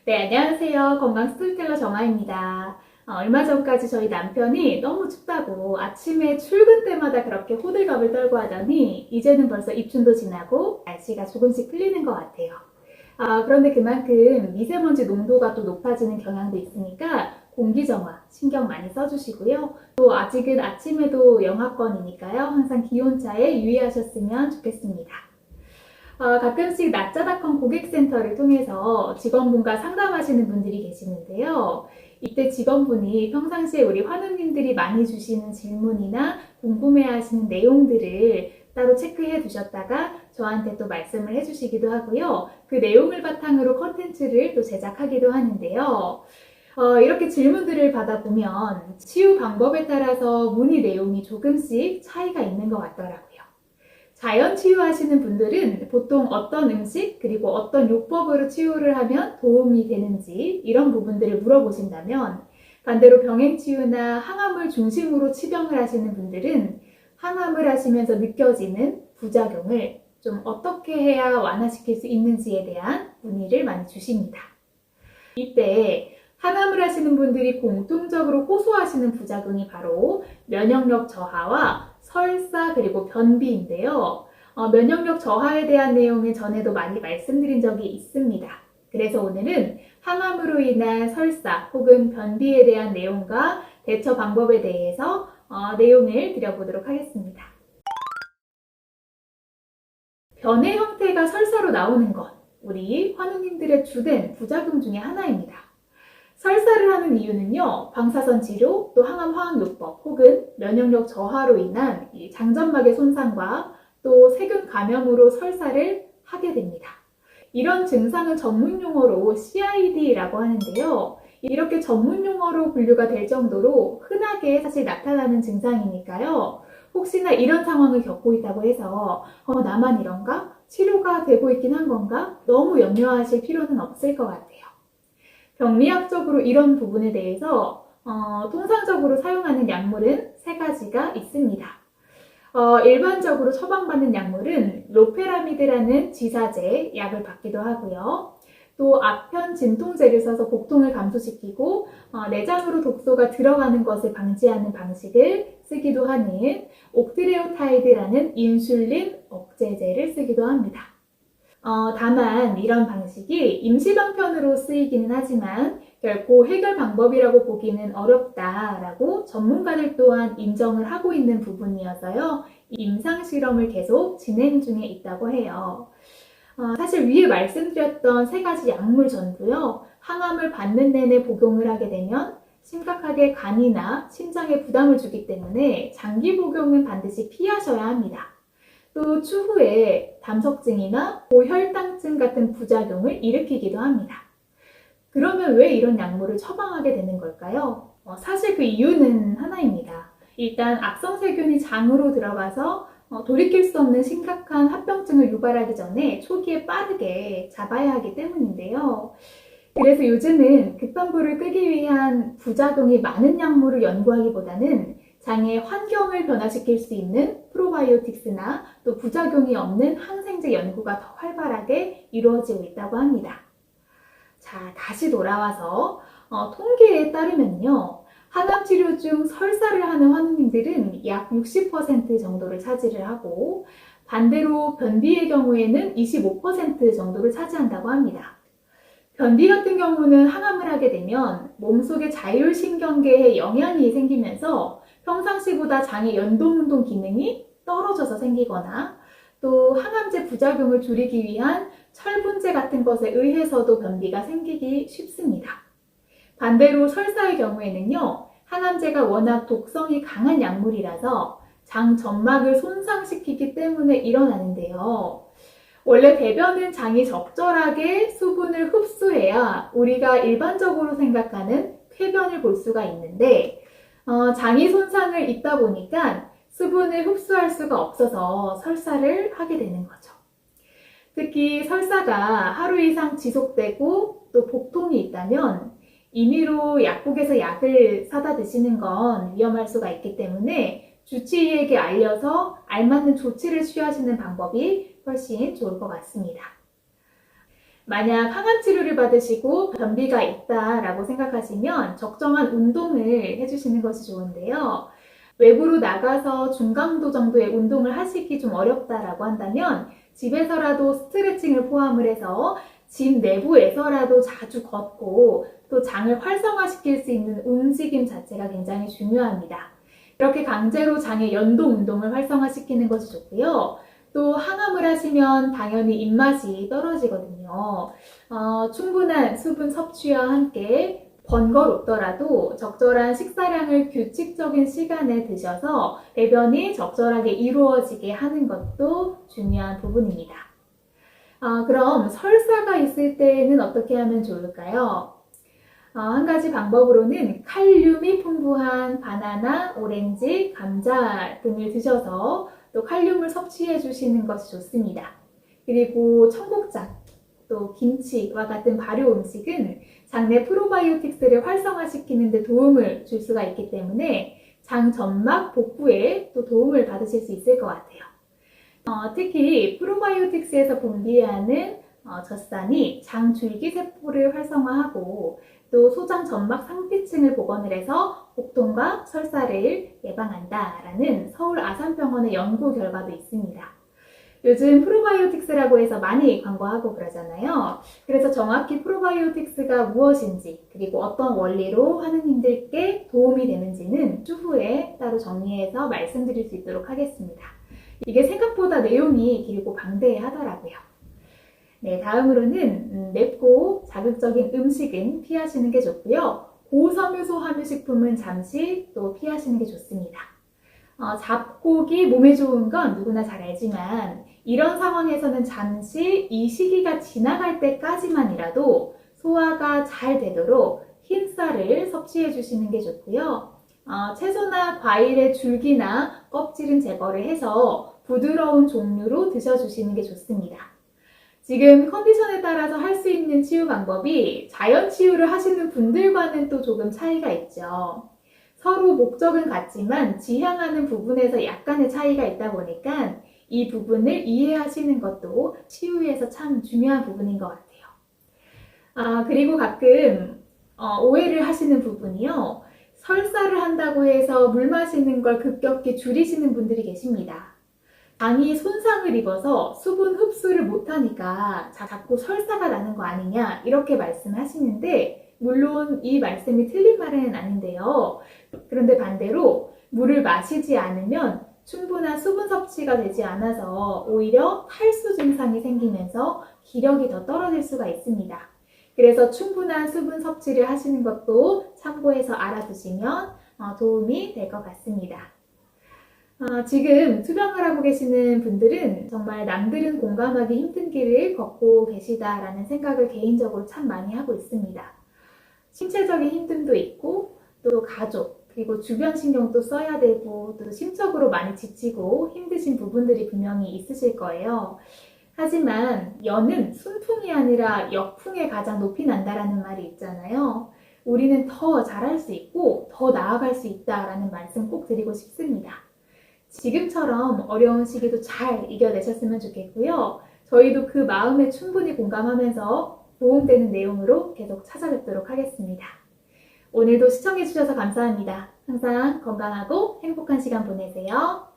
네, 안녕하세요. 건강 스토리텔러 정아입니다. 얼마 전까지 저희 남편이 너무 춥다고 아침에 출근 때마다 그렇게 호들갑을 떨고 하더니 이제는 벌써 입춘도 지나고 날씨가 조금씩 풀리는 것 같아요. 그런데 그만큼 미세먼지 농도가 또 높아지는 경향도 있으니까 공기정화 신경 많이 써주시고요. 또 아직은 아침에도 영하권이니까요. 항상 기온차에 유의하셨으면 좋겠습니다. 가끔씩 낮자닷컴 고객센터를 통해서 직원분과 상담하시는 분들이 계시는데요. 이때 직원분이 평상시에 우리 환우님들이 많이 주시는 질문이나 궁금해하시는 내용들을 따로 체크해 두셨다가 저한테 또 말씀을 해주시기도 하고요. 그 내용을 바탕으로 컨텐츠를 또 제작하기도 하는데요. 이렇게 질문들을 받아보면 치유 방법에 따라서 문의 내용이 조금씩 차이가 있는 것 같더라고요. 자연 치유하시는 분들은 보통 어떤 음식 그리고 어떤 요법으로 치유를 하면 도움이 되는지 이런 부분들을 물어보신다면, 반대로 병행치유나 항암을 중심으로 치병을 하시는 분들은 항암을 하시면서 느껴지는 부작용을 좀 어떻게 해야 완화시킬 수 있는지에 대한 문의를 많이 주십니다. 이때 항암을 하시는 분들이 공통적으로 호소하시는 부작용이 바로 면역력 저하와 설사 그리고 변비인데요. 면역력 저하에 대한 내용은 전에도 많이 말씀드린 적이 있습니다. 그래서 오늘은 항암으로 인한 설사 혹은 변비에 대한 내용과 대처 방법에 대해서 내용을 드려보도록 하겠습니다. 변의 형태가 설사로 나오는 것, 우리 환우님들의 주된 부작용 중에 하나입니다. 설사를 하는 이유는요, 방사선 치료, 또 항암 화학요법 혹은 면역력 저하로 인한 이 장점막의 손상과 또 세균 감염으로 설사를 하게 됩니다. 이런 증상은 전문 용어로 CID라고 하는데요. 이렇게 전문 용어로 분류가 될 정도로 흔하게 사실 나타나는 증상이니까요. 혹시나 이런 상황을 겪고 있다고 해서 나만 이런가? 치료가 되고 있긴 한 건가? 너무 염려하실 필요는 없을 것 같아요. 병리학적으로 이런 부분에 대해서 통상적으로 사용하는 약물은 3가지가 있습니다. 일반적으로 처방받는 약물은 로페라미드라는 지사제 약을 받기도 하고요. 또 아편 진통제를 써서 복통을 감소시키고 내장으로 독소가 들어가는 것을 방지하는 방식을 쓰기도 하는 옥트레오타이드라는 인슐린 억제제를 쓰기도 합니다. 다만 이런 방식이 임시방편으로 쓰이기는 하지만 결코 해결 방법이라고 보기는 어렵다라고 전문가들 또한 인정을 하고 있는 부분이어서요. 임상실험을 계속 진행 중에 있다고 해요. 사실 위에 말씀드렸던 3가지 약물 전부요. 항암을 받는 내내 복용을 하게 되면 심각하게 간이나 심장에 부담을 주기 때문에 장기 복용은 반드시 피하셔야 합니다. 또 추후에 담석증이나 고혈당증 같은 부작용을 일으키기도 합니다. 그러면 왜 이런 약물을 처방하게 되는 걸까요? 사실 그 이유는 하나입니다. 일단 악성세균이 장으로 들어가서 돌이킬 수 없는 심각한 합병증을 유발하기 전에 초기에 빠르게 잡아야 하기 때문인데요. 그래서 요즘은 급한 불을 끄기 위한 부작용이 많은 약물을 연구하기보다는 장의 환경을 변화시킬 수 있는 프로바이오틱스나 또 부작용이 없는 항생제 연구가 더 활발하게 이루어지고 있다고 합니다. 자, 다시 돌아와서 통계에 따르면요. 항암 치료 중 설사를 하는 환우님들은 약 60% 정도를 차지를 하고, 반대로 변비의 경우에는 25% 정도를 차지한다고 합니다. 변비 같은 경우는 항암을 하게 되면 몸속의 자율신경계에 영향이 생기면서 평상시보다 장의 연동운동 기능이 떨어져서 생기거나, 또 항암제 부작용을 줄이기 위한 철분제 같은 것에 의해서도 변비가 생기기 쉽습니다. 반대로 설사의 경우에는요, 항암제가 워낙 독성이 강한 약물이라서 장 점막을 손상시키기 때문에 일어나는데요. 원래 배변은 장이 적절하게 수분을 흡수해야 우리가 일반적으로 생각하는 쾌변을 볼 수가 있는데, 장이 손상을 입다 보니까 수분을 흡수할 수가 없어서 설사를 하게 되는 거죠. 특히 설사가 하루 이상 지속되고 또 복통이 있다면 임의로 약국에서 약을 사다 드시는 건 위험할 수가 있기 때문에 주치의에게 알려서 알맞는 조치를 취하시는 방법이 훨씬 좋을 것 같습니다. 만약 항암 치료를 받으시고 변비가 있다라고 생각하시면 적정한 운동을 해주시는 것이 좋은데요. 외부로 나가서 중강도 정도의 운동을 하시기 좀 어렵다라고 한다면 집에서라도 스트레칭을 포함을 해서 집 내부에서라도 자주 걷고 또 장을 활성화시킬 수 있는 움직임 자체가 굉장히 중요합니다. 이렇게 강제로 장의 연동 운동을 활성화시키는 것이 좋고요. 또 항암을 하시면 당연히 입맛이 떨어지거든요. 충분한 수분 섭취와 함께 번거롭더라도 적절한 식사량을 규칙적인 시간에 드셔서 배변이 적절하게 이루어지게 하는 것도 중요한 부분입니다. 그럼 설사가 있을 때는 어떻게 하면 좋을까요? 한 가지 방법으로는 칼륨이 풍부한 바나나, 오렌지, 감자 등을 드셔서 또 칼륨을 섭취해 주시는 것이 좋습니다. 그리고 청국장, 또 김치와 같은 발효 음식은 장내 프로바이오틱스를 활성화시키는 데 도움을 줄 수가 있기 때문에 장 점막 복구에 또 도움을 받으실 수 있을 것 같아요. 특히 프로바이오틱스에서 분비하는 젖산이 장 줄기세포를 활성화하고 또 소장 점막 상피층을 복원을 해서 복통과 설사를 예방한다라는 서울 아산병원의 연구 결과도 있습니다. 요즘 프로바이오틱스라고 해서 많이 광고하고 그러잖아요. 그래서 정확히 프로바이오틱스가 무엇인지 그리고 어떤 원리로 환우님들께 도움이 되는지는 추후에 따로 정리해서 말씀드릴 수 있도록 하겠습니다. 이게 생각보다 내용이 길고 방대하더라고요. 네, 다음으로는 맵고 자극적인 음식은 피하시는 게 좋고요. 고섬유소 함유식품은 잠시 또 피하시는 게 좋습니다. 잡곡이 몸에 좋은 건 누구나 잘 알지만 이런 상황에서는 잠시 이 시기가 지나갈 때까지만이라도 소화가 잘 되도록 흰쌀을 섭취해 주시는 게 좋고요. 채소나 과일의 줄기나 껍질은 제거를 해서 부드러운 종류로 드셔주시는 게 좋습니다. 지금 컨디션에 따라서 할 수 있는 치유 방법이 자연 치유를 하시는 분들과는 또 조금 차이가 있죠. 서로 목적은 같지만 지향하는 부분에서 약간의 차이가 있다 보니까 이 부분을 이해하시는 것도 치유에서 참 중요한 부분인 것 같아요. 그리고 가끔 오해를 하시는 부분이요. 설사를 한다고 해서 물 마시는 걸 급격히 줄이시는 분들이 계십니다. 장이 손상을 입어서 수분 흡수를 못하니까 자꾸 설사가 나는 거 아니냐 이렇게 말씀하시는데 물론 이 말씀이 틀린 말은 아닌데요. 그런데 반대로 물을 마시지 않으면 충분한 수분 섭취가 되지 않아서 오히려 탈수 증상이 생기면서 기력이 더 떨어질 수가 있습니다. 그래서 충분한 수분 섭취를 하시는 것도 참고해서 알아두시면 도움이 될 것 같습니다. 지금 투병을 하고 계시는 분들은 정말 남들은 공감하기 힘든 길을 걷고 계시다라는 생각을 개인적으로 참 많이 하고 있습니다. 신체적인 힘듦도 있고 또 가족 그리고 주변 신경도 써야 되고 또 심적으로 많이 지치고 힘드신 부분들이 분명히 있으실 거예요. 하지만 연은 순풍이 아니라 역풍에 가장 높이 난다라는 말이 있잖아요. 우리는 더 잘할 수 있고 더 나아갈 수 있다라는 말씀 꼭 드리고 싶습니다. 지금처럼 어려운 시기도 잘 이겨내셨으면 좋겠고요. 저희도 그 마음에 충분히 공감하면서 도움되는 내용으로 계속 찾아뵙도록 하겠습니다. 오늘도 시청해주셔서 감사합니다. 항상 건강하고 행복한 시간 보내세요.